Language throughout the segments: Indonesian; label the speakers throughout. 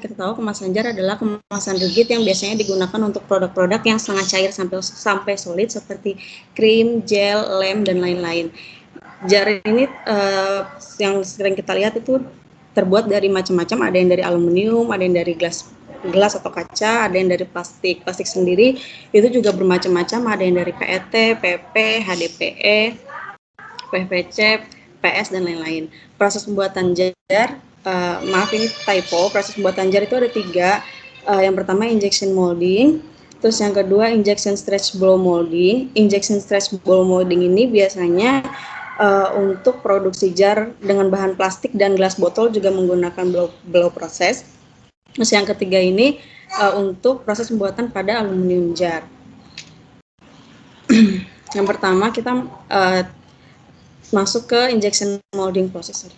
Speaker 1: kita tahu kemasan jar adalah kemasan rigid yang biasanya digunakan untuk produk-produk yang setengah cair sampai solid seperti krim, gel, lem, dan lain-lain. Jar ini yang sering kita lihat itu terbuat dari macam-macam, ada yang dari aluminium, ada yang dari gelas atau kaca, ada yang dari plastik. Plastik sendiri itu juga bermacam-macam, ada yang dari PET, PP, HDPE, PVC, PS, dan lain-lain. Proses pembuatan jar, maaf ini typo, proses pembuatan jar itu ada 3. Yang pertama injection molding, terus yang kedua injection stretch blow molding. Injection stretch blow molding ini biasanya untuk produksi jar dengan bahan plastik dan gelas botol juga menggunakan blow proses. Terus yang ketiga ini untuk proses pembuatan pada aluminium jar. Yang pertama kita masuk ke injection molding process.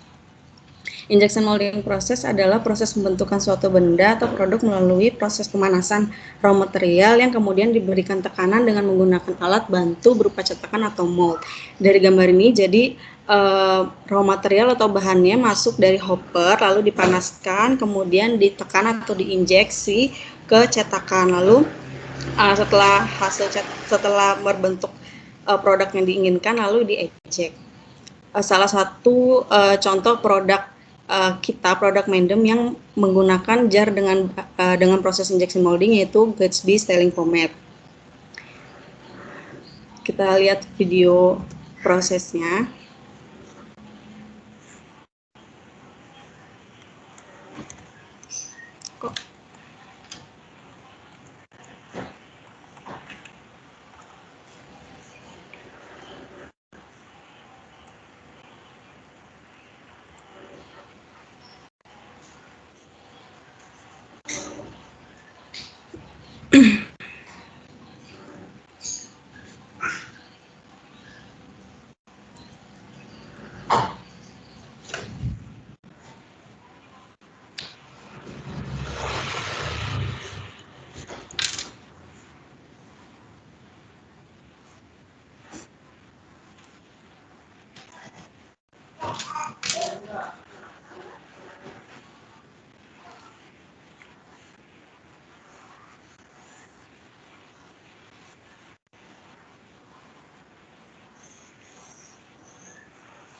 Speaker 1: Injection molding proses adalah proses pembentukan suatu benda atau produk melalui proses pemanasan raw material yang kemudian diberikan tekanan dengan menggunakan alat bantu berupa cetakan atau mold. Dari gambar ini jadi raw material atau bahannya masuk dari hopper lalu dipanaskan kemudian ditekan atau diinjeksi ke cetakan, lalu setelah berbentuk produk yang diinginkan lalu diejek. Salah satu contoh produk produk Mendem yang menggunakan jar dengan proses injection molding yaitu Gatsby Styling Pomade. Kita lihat video prosesnya.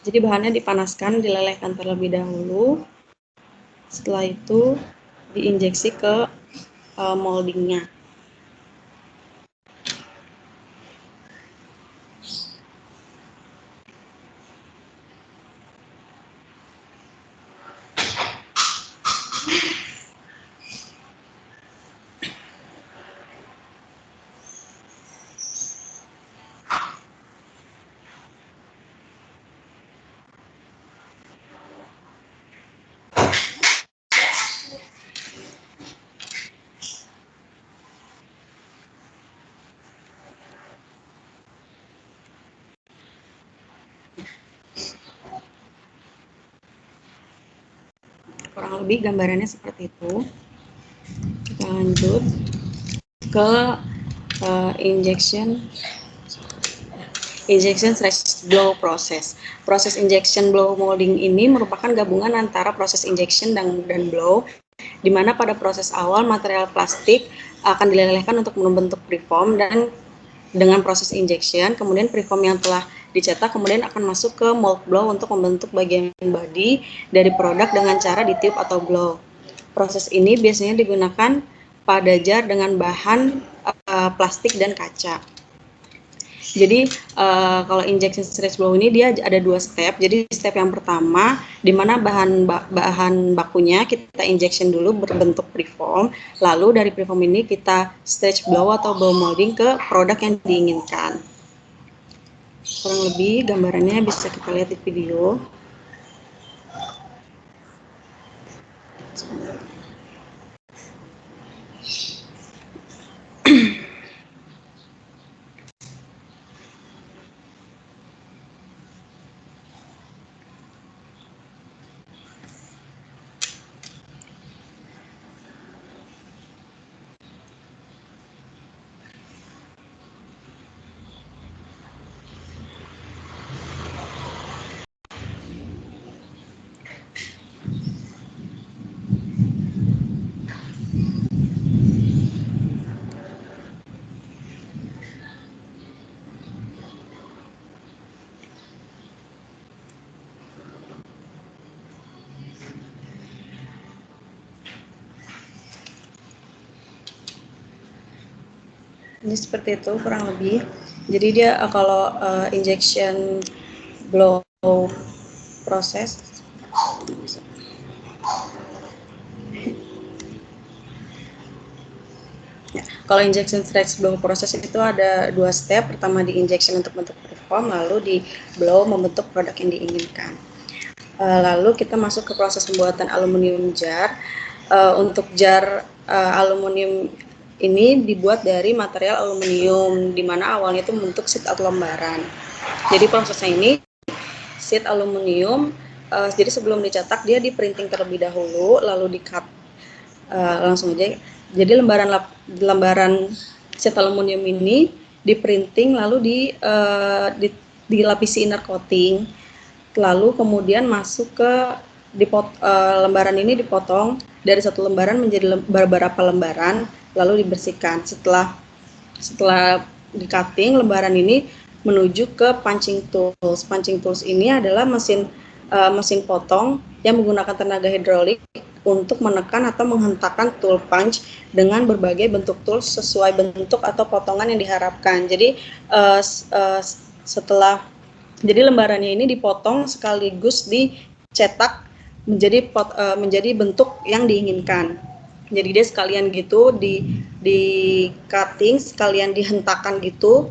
Speaker 1: Jadi bahannya dipanaskan, dilelehkan terlebih dahulu. Setelah itu diinjeksi ke moldingnya. Kurang lebih gambarannya seperti itu. Kita lanjut ke injection stretch blow process. Proses injection blow molding ini merupakan gabungan antara proses injection dan blow, di mana pada proses awal material plastik akan dilelehkan untuk membentuk preform, dan dengan proses injection kemudian preform yang telah dicetak kemudian akan masuk ke mold blow untuk membentuk bagian body dari produk dengan cara ditiup atau blow. Proses ini biasanya digunakan pada jar dengan bahan plastik dan kaca. Jadi kalau injection stretch blow ini dia ada 2 step. Jadi step yang pertama di mana bahan bakunya kita injection dulu berbentuk preform, lalu dari preform ini kita stretch blow atau blow molding ke produk yang diinginkan. Kurang lebih gambarannya bisa kita lihat di video. Ini seperti itu kurang lebih. Jadi dia kalau injection blow proses, kalau injection stretch blow proses itu ada 2 step. Pertama di injection untuk bentuk preform, lalu di blow membentuk produk yang diinginkan. Lalu kita masuk ke proses pembuatan aluminium jar. Untuk jar aluminium ini dibuat dari material aluminium, di mana awalnya itu membentuk sheet atau lembaran. Jadi prosesnya ini sheet aluminium, jadi sebelum dicetak dia di printing terlebih dahulu, lalu di cut langsung aja. Jadi lembaran sheet aluminium ini di printing lalu dilapisi inner coating, lalu kemudian masuk ke lembaran ini dipotong dari satu lembaran menjadi beberapa lembaran, lalu dibersihkan. Setelah di cutting, lembaran ini menuju ke punching tools. Punching tools ini adalah mesin potong yang menggunakan tenaga hidrolik untuk menekan atau menghentakkan tool punch dengan berbagai bentuk tools sesuai bentuk atau potongan yang diharapkan. Jadi setelah jadi lembarannya ini dipotong sekaligus dicetak menjadi bentuk yang diinginkan. Jadi dia sekalian gitu di cutting, sekalian dihentakkan gitu,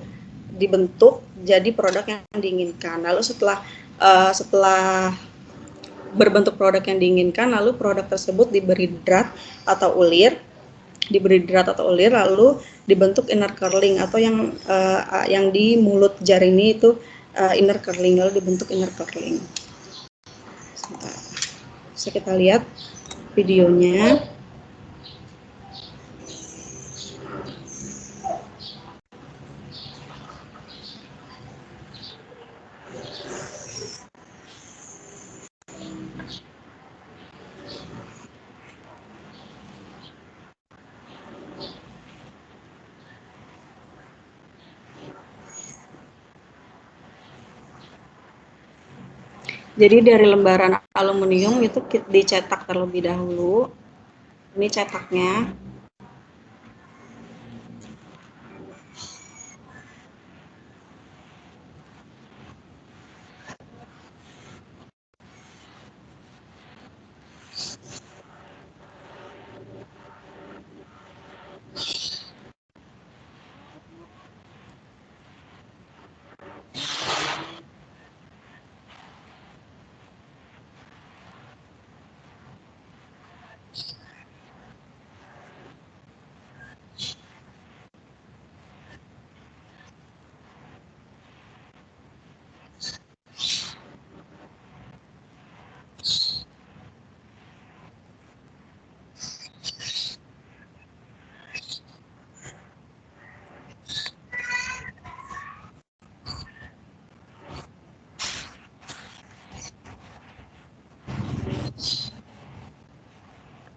Speaker 1: dibentuk jadi produk yang diinginkan. Lalu setelah berbentuk produk yang diinginkan, lalu produk tersebut diberi drat atau ulir, lalu dibentuk inner curling atau yang di mulut jar ini itu inner curling, lalu dibentuk inner curling. Bisa kita lihat videonya. Jadi dari lembaran aluminium itu dicetak terlebih dahulu. Ini cetaknya.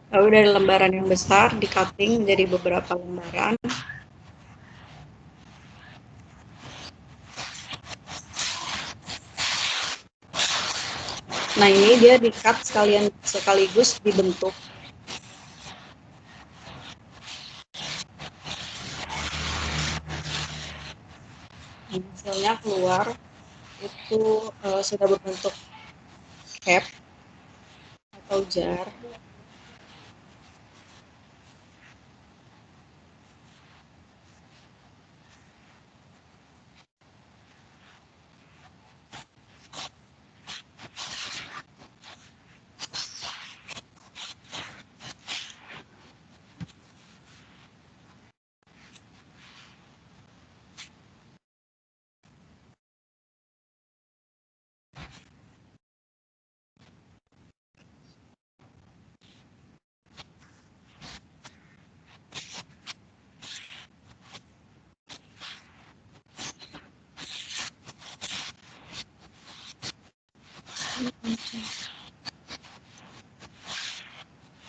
Speaker 1: Lalu dari lembaran yang besar di cutting menjadi beberapa lembaran. Nah ini dia di cut sekaligus dibentuk. Hasilnya keluar itu sudah berbentuk cap atau jar.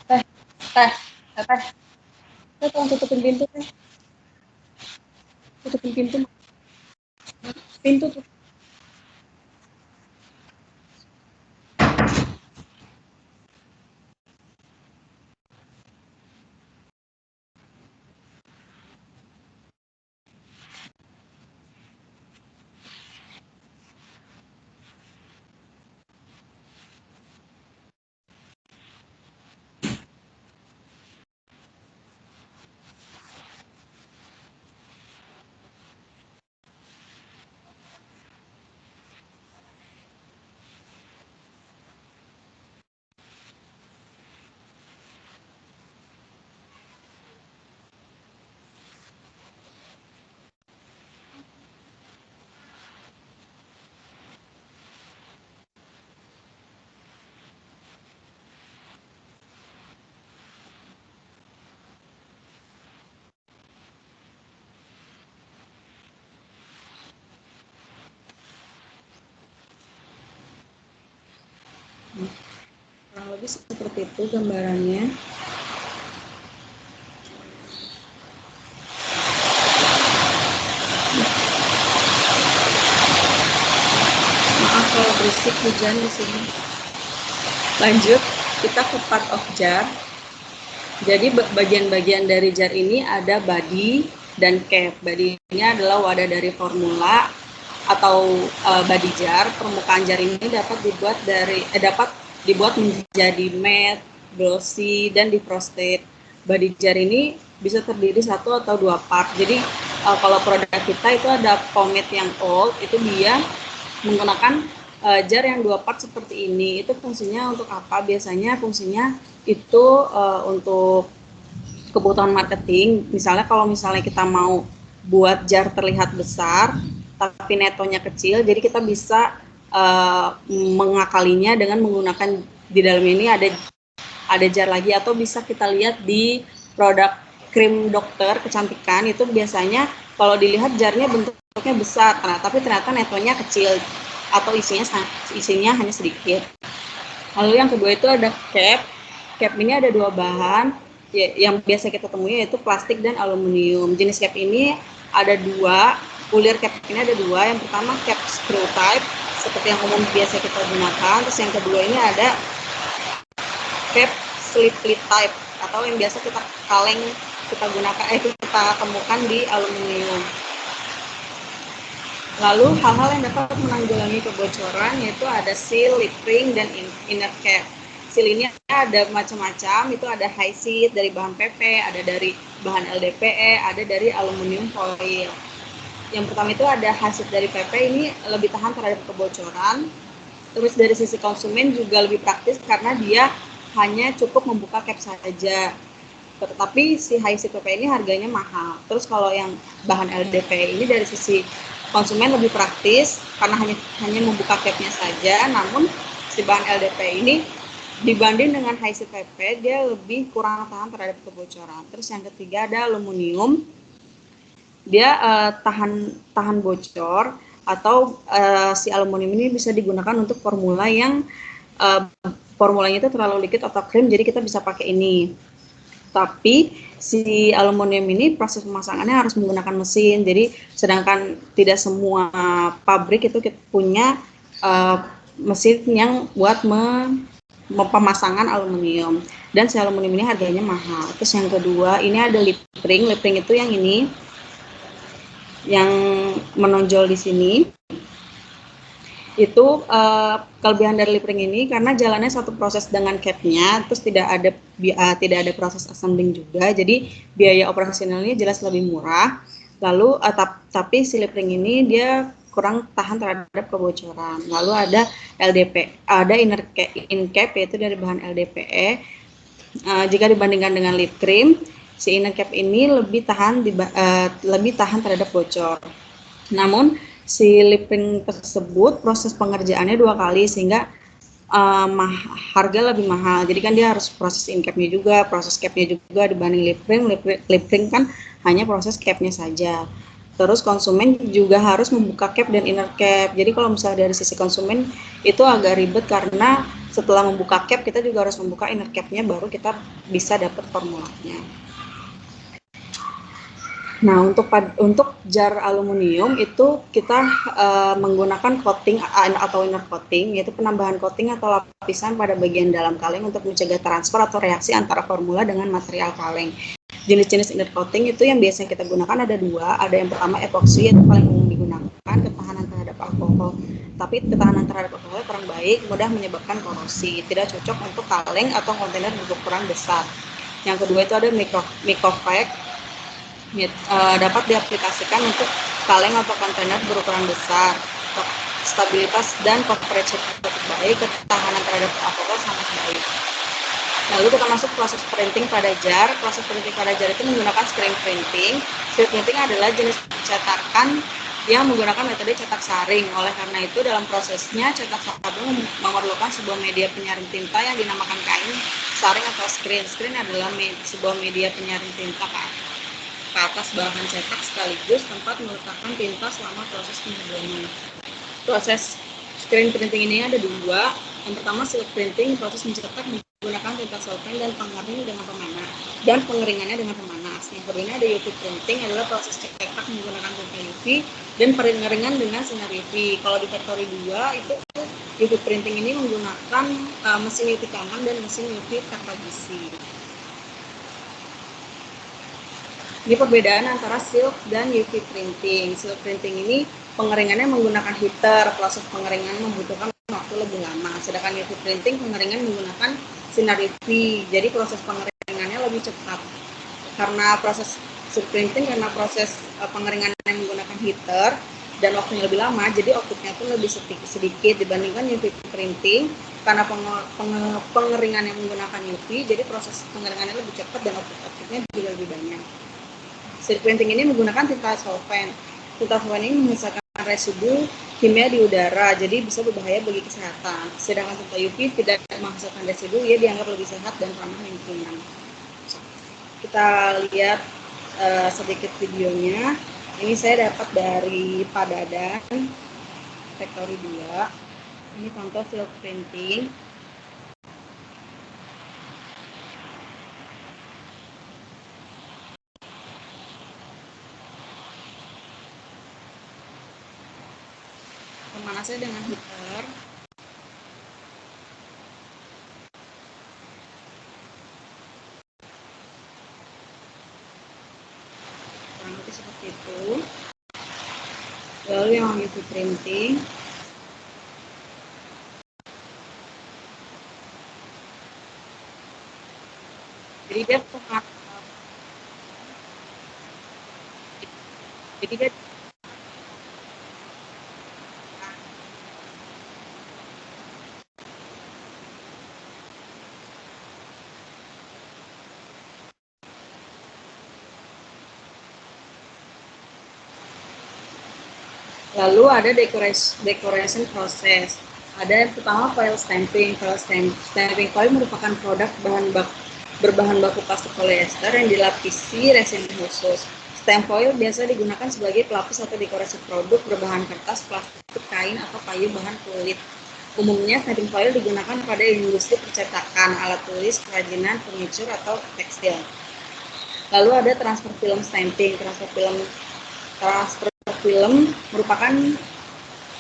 Speaker 1: Teh, teh, teh, tolong tutupin pintu teh, tutupin pintu tuh. Kurang lebih seperti itu gambarannya. Maaf kalau berisik hujan di sini. Lanjut, kita ke part of jar. Jadi bagian-bagian dari jar ini ada body dan cap. Body ini adalah wadah dari formula atau body jar. Permukaan jar ini dapat dibuat menjadi matte, glossy, dan defrosted. Body jar ini bisa terdiri satu atau dua part. Jadi kalau produk kita itu ada pomade yang old, itu dia menggunakan jar yang dua part seperti ini. Itu fungsinya untuk apa? Biasanya fungsinya itu untuk kebutuhan marketing. Misalnya kalau misalnya kita mau buat jar terlihat besar tapi netonya kecil, jadi kita bisa mengakalinya dengan menggunakan di dalam ini ada jar lagi, atau bisa kita lihat di produk krim dokter kecantikan itu biasanya kalau dilihat jarnya bentuknya besar, tapi ternyata netonya kecil atau isinya hanya sedikit. Lalu yang kedua itu ada cap. Cap ini ada dua bahan yang biasa kita temui, yaitu plastik dan aluminium. Jenis cap ini ada dua, bulir cap ini ada dua. Yang pertama cap screw type, seperti yang umum biasa kita gunakan. Terus yang kedua ini ada cap slip lid type, atau yang biasa kita temukan di aluminium. Lalu hal-hal yang dapat menanggulangi kebocoran yaitu ada seal, lip ring, dan inner cap. Seal ini ada macam-macam, itu ada high sheet dari bahan PP, ada dari bahan LDPE, ada dari aluminium foil. Yang pertama itu ada high sheet dari PP, ini lebih tahan terhadap kebocoran. Terus dari sisi konsumen juga lebih praktis karena dia hanya cukup membuka cap saja. Tetapi si high sheet PP ini harganya mahal. Terus kalau yang bahan LDPE ini dari sisi konsumen lebih praktis karena hanya membuka capnya saja, namun si bahan LDPE ini dibanding dengan high sheet PP dia lebih kurang tahan terhadap kebocoran. Terus yang ketiga ada aluminium, dia tahan bocor, atau si aluminium ini bisa digunakan untuk formula yang formulanya itu terlalu liquid atau krim, jadi kita bisa pakai ini. Tapi si aluminium ini proses pemasangannya harus menggunakan mesin. Jadi sedangkan tidak semua pabrik itu punya mesin yang buat pemasangan aluminium. Dan si aluminium ini harganya mahal. Terus yang kedua ini ada lip ring. Lip ring itu yang ini, yang menonjol di sini. Itu kelebihan dari lip ring ini karena jalannya satu proses dengan capnya, terus tidak ada proses assembling juga, jadi biaya operasionalnya jelas lebih murah. Lalu tapi si lip ring ini dia kurang tahan terhadap kebocoran. Lalu ada inner cap yaitu dari bahan LDPE. Jika dibandingkan dengan lip cream, si inner cap ini lebih tahan terhadap bocor. Namun si lip ring tersebut proses pengerjaannya 2 kali sehingga harga lebih mahal. Jadi kan dia harus proses in capnya juga, proses capnya juga, dibanding lip ring. Lip ring kan hanya proses capnya saja. Terus konsumen juga harus membuka cap dan inner cap. Jadi kalau misalnya dari sisi konsumen itu agak ribet karena setelah membuka cap kita juga harus membuka inner capnya, baru kita bisa dapat formulanya. Nah, untuk jar aluminium itu kita menggunakan coating atau inner coating, yaitu penambahan coating atau lapisan pada bagian dalam kaleng untuk mencegah transfer atau reaksi antara formula dengan material kaleng. Jenis-jenis inner coating itu yang biasanya kita gunakan ada dua. Ada yang pertama epoxy, itu paling umum digunakan, ketahanan terhadap alkohol. Tapi ketahanan terhadap alkohol kurang baik, mudah menyebabkan korosi, tidak cocok untuk kaleng atau kontainer berukuran besar. Yang kedua itu ada Micropack, dapat diaplikasikan untuk kaleng atau kontainer berukuran besar. Stabilitas dan coverage cukup baik, ketahanan terhadap alkohol sangat baik. Lalu kita masuk proses printing pada jar. Proses printing pada jar itu menggunakan screen printing. Screen printing adalah jenis cetakan yang menggunakan metode cetak saring. Oleh karena itu dalam prosesnya cetak saring memerlukan sebuah media penyaring tinta yang dinamakan kain saring atau screen. Screen adalah sebuah media penyaring tinta ke atas bahan cetak sekaligus tempat meletakkan tinta selama proses pembuangan. Proses screen printing ini ada dua. Yang pertama silk printing, proses mencetak menggunakan tinta solvent dan pengering dengan pemana dan pengeringannya dengan pemanas. Yang kedua ada UV printing, adalah proses cetak menggunakan tinta UV dan pengeringan dengan sinar UV. Kalau di Factory 2 itu UV printing ini menggunakan mesin UV common dan mesin UV tanpa besi. Ini perbedaan antara silk dan UV printing. Silk printing ini pengeringannya menggunakan heater, proses pengeringan membutuhkan waktu lebih lama. Sedangkan UV printing pengeringan menggunakan sinar UV, jadi proses pengeringannya lebih cepat. Karena proses silk printing, karena proses pengeringannya menggunakan heater dan waktunya lebih lama, jadi outputnya pun lebih sedikit dibandingkan UV printing. Karena pengeringannya menggunakan UV, jadi proses pengeringannya lebih cepat dan outputnya juga lebih banyak. Silk printing ini menggunakan tinta solvent. Tinta solvent ini menghasilkan residu kimia di udara, jadi bisa berbahaya bagi kesehatan. Sedangkan tinta UV tidak menghasilkan residu, ia dianggap lebih sehat dan ramah lingkungan. Kita lihat sedikit videonya. Ini saya dapat dari Pak Dadan, Factory 2. Ini contoh silk printing. Pemanasnya dengan heater. Kurang lebih seperti itu. Lalu yang UV printing. Jadi dia lalu ada decoration proses. Ada yang pertama foil stamping. Stamping foil merupakan produk berbahan baku plastik polyester yang dilapisi resin khusus. Stamp foil biasa digunakan sebagai pelapis atau dekorasi produk berbahan kertas, plastik, kain, atau kayu bahan kulit. Umumnya stamping foil digunakan pada industri percetakan, alat tulis, kerajinan, furniture, atau tekstil. Lalu ada transfer film stamping. Transfer film merupakan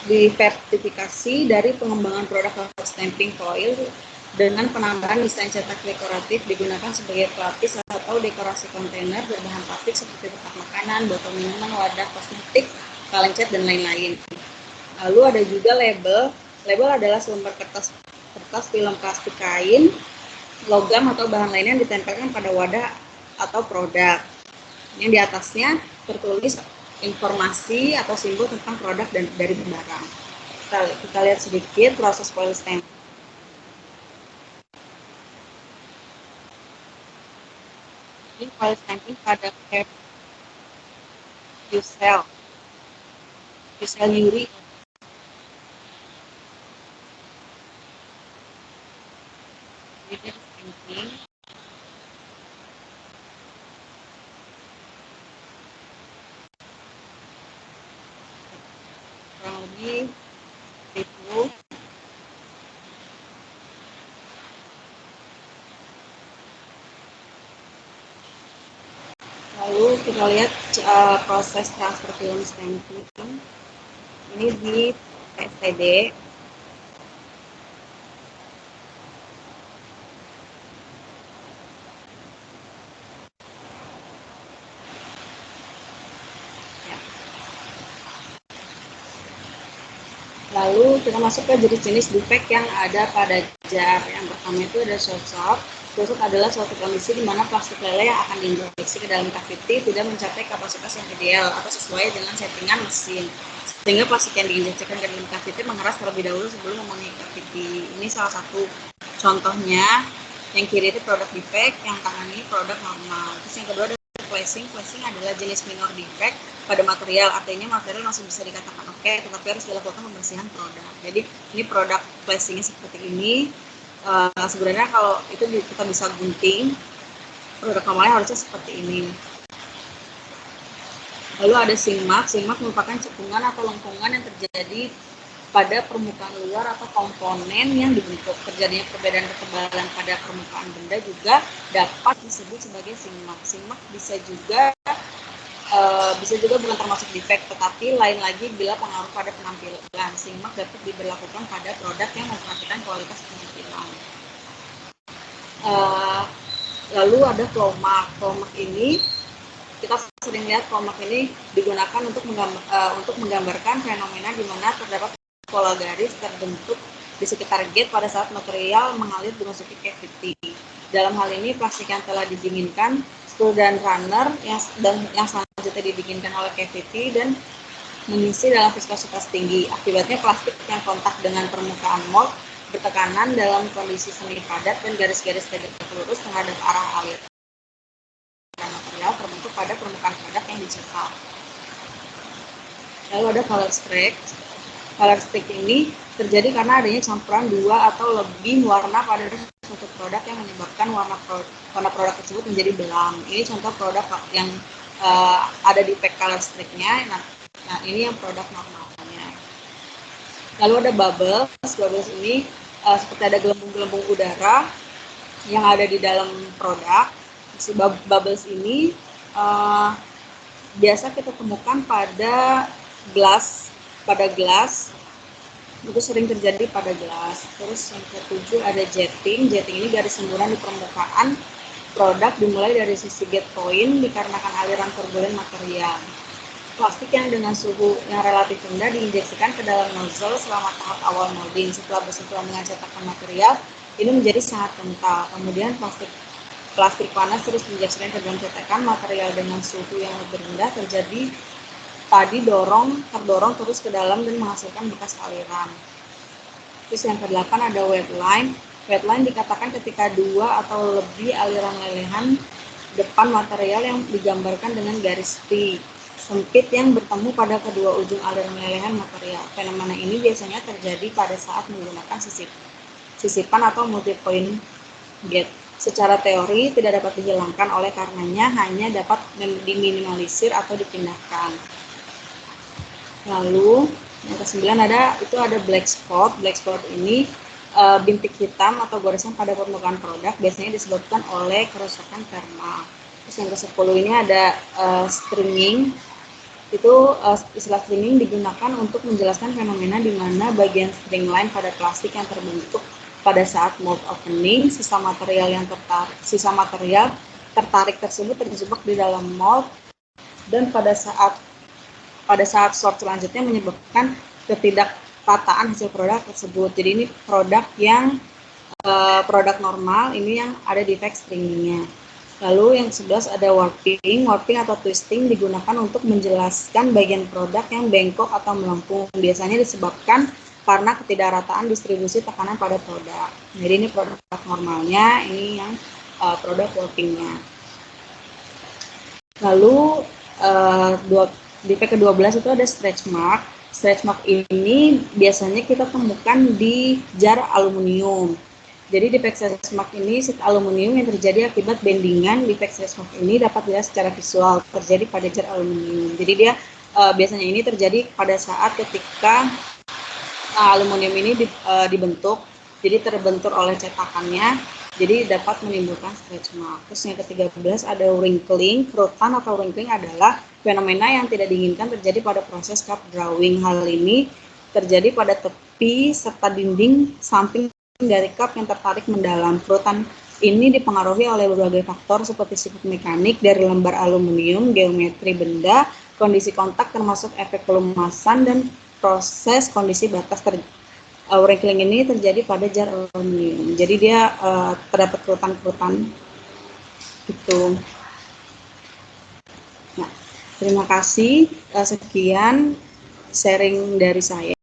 Speaker 1: diversifikasi dari pengembangan produk stamping foil dengan penambahan desain cetak dekoratif digunakan sebagai pelapis atau dekorasi kontainer berbahan plastik seperti kotak makanan, botol minuman, wadah kosmetik, kaleng cat, dan lain-lain. Lalu ada juga label. Label adalah selembar kertas film plastik, kain, logam, atau bahan lain yang ditempelkan pada wadah atau produk. Yang di atasnya tertulis informasi atau simbol tentang produk dan dari barang. Kita lihat sedikit proses foil stamping. Ini foil stamping pada Ucell Yuri. Ini stamping. Kurang lebih itu. Lalu kita lihat proses transfer film stamping. Ini di PSTD. Lalu kita masuk ke jenis-jenis defect yang ada pada jar. Yang pertama itu ada short shot. Short shot adalah suatu kondisi di mana plastik lele yang akan diinjeksi ke dalam cavity tidak mencapai kapasitas yang ideal atau sesuai dengan settingan mesin. Sehingga plastik yang diinjeksikan ke dalam cavity mengeras terlebih dahulu sebelum memenuhi cavity. Ini salah satu contohnya. Yang kiri itu produk defect, yang kanan ini produk normal. Terus yang kedua ada flashing. Flashing adalah jenis minor defect pada material, artinya material masih bisa dikatakan oke, tetapi harus dilakukan pembersihan produk. Jadi ini produk flashingnya seperti ini. Sebenarnya kalau itu kita bisa gunting, produk normalnya harusnya seperti ini. Lalu ada sing mark. Sing mark merupakan cekungan atau lengkungan yang terjadi pada permukaan luar atau komponen yang dibentuk. Terjadinya perbedaan ketebalan pada permukaan benda juga dapat disebut sebagai sigma. Sigma bisa juga bukan termasuk defek, tetapi lain lagi bila pengaruh pada penampilan. Sigma dapat diberlakukan pada produk yang memperhatikan kualitas penampilan. Lalu ada flow mark. Flow mark ini kita sering lihat flow mark ini digunakan untuk menggambarkan fenomena di mana terdapat pola garis terbentuk di sekitar gate pada saat material mengalir memasuki cavity. Dalam hal ini plastik yang telah didinginkan, spool dan runner yang selanjutnya didinginkan oleh cavity dan mengisi dalam viskositas tinggi. Akibatnya plastik yang kontak dengan permukaan mold bertekanan dalam kondisi semi padat dan garis-garis tegak lurus menghadap arah aliran material terbentuk pada permukaan produk yang dicetak. Lalu ada color streak. Color streak ini terjadi karena adanya campuran dua atau lebih warna pada suatu produk yang menyebabkan warna produk tersebut menjadi belang. Ini contoh produk yang ada di pack color streak-nya. Nah, ini yang produk normalnya. Lalu ada bubbles. Bubbles ini seperti ada gelembung-gelembung udara yang ada di dalam produk. Si bubbles ini biasa kita temukan pada gelas. Itu sering terjadi pada gelas. Terus yang ketujuh ada jetting. Jetting ini garis semburan di permukaan produk dimulai dari sisi gate point dikarenakan aliran turbulen material. Plastik yang dengan suhu yang relatif rendah diinjeksikan ke dalam nozzle selama tahap awal molding. Setelah bersentuhan dengan cetakan material, ini menjadi sangat kental. Kemudian plastik panas terus diinjeksikan ke dalam cetakan material dengan suhu yang lebih rendah terdorong terus ke dalam dan menghasilkan bekas aliran. Terus yang ke-8 ada wet line. Wet line dikatakan ketika dua atau lebih aliran lelehan depan material yang digambarkan dengan garis P sempit yang bertemu pada kedua ujung aliran lelehan material. Fenomena ini biasanya terjadi pada saat menggunakan sisipan atau multi-point gate. Secara teori tidak dapat dihilangkan, oleh karenanya hanya dapat diminimalisir atau dipindahkan. Lalu yang ke-9 ada black spot. Black spot ini bintik hitam atau goresan pada permukaan produk biasanya disebabkan oleh kerusakan thermal. Terus yang ke-10 ini ada stringing. Itu istilah stringing digunakan untuk menjelaskan fenomena di mana bagian string line pada plastik yang terbentuk pada saat mold opening, sisa material tertarik tersebut terjebak di dalam mold dan pada saat sort selanjutnya menyebabkan ketidakpataan hasil produk tersebut. Jadi ini produk yang produk normal, ini yang ada defect stringingnya. Lalu yang 11 ada warping. Warping atau twisting digunakan untuk menjelaskan bagian produk yang bengkok atau melengkung. Biasanya disebabkan karena ketidakrataan distribusi tekanan pada produk. Jadi ini produk normalnya, ini yang produk warpingnya. Lalu di ke-12 itu ada stretch mark. Stretch mark ini biasanya kita temukan di jar aluminium. Jadi defect stretch mark ini sheet aluminium yang terjadi akibat bendingan. Defect stretch mark ini dapat dilihat secara visual terjadi pada jar aluminium. Jadi dia biasanya ini terjadi pada saat ketika aluminium ini dibentuk, jadi terbentur oleh cetakannya, jadi dapat menimbulkan stretch mark. Terus yang ke-13 ada wrinkling. Kerutan atau wrinkling adalah fenomena yang tidak diinginkan terjadi pada proses cup drawing. Hal ini terjadi pada tepi serta dinding samping dari cup yang tertarik mendalam. Kerutan ini dipengaruhi oleh berbagai faktor seperti sifat mekanik dari lembar aluminium, geometri benda, kondisi kontak termasuk efek pelumasan dan proses kondisi batas. Wrinkling ini terjadi pada jar aluminium. Jadi dia terdapat kerutan-kerutan itu. Nah, terima kasih. Sekian sharing dari saya.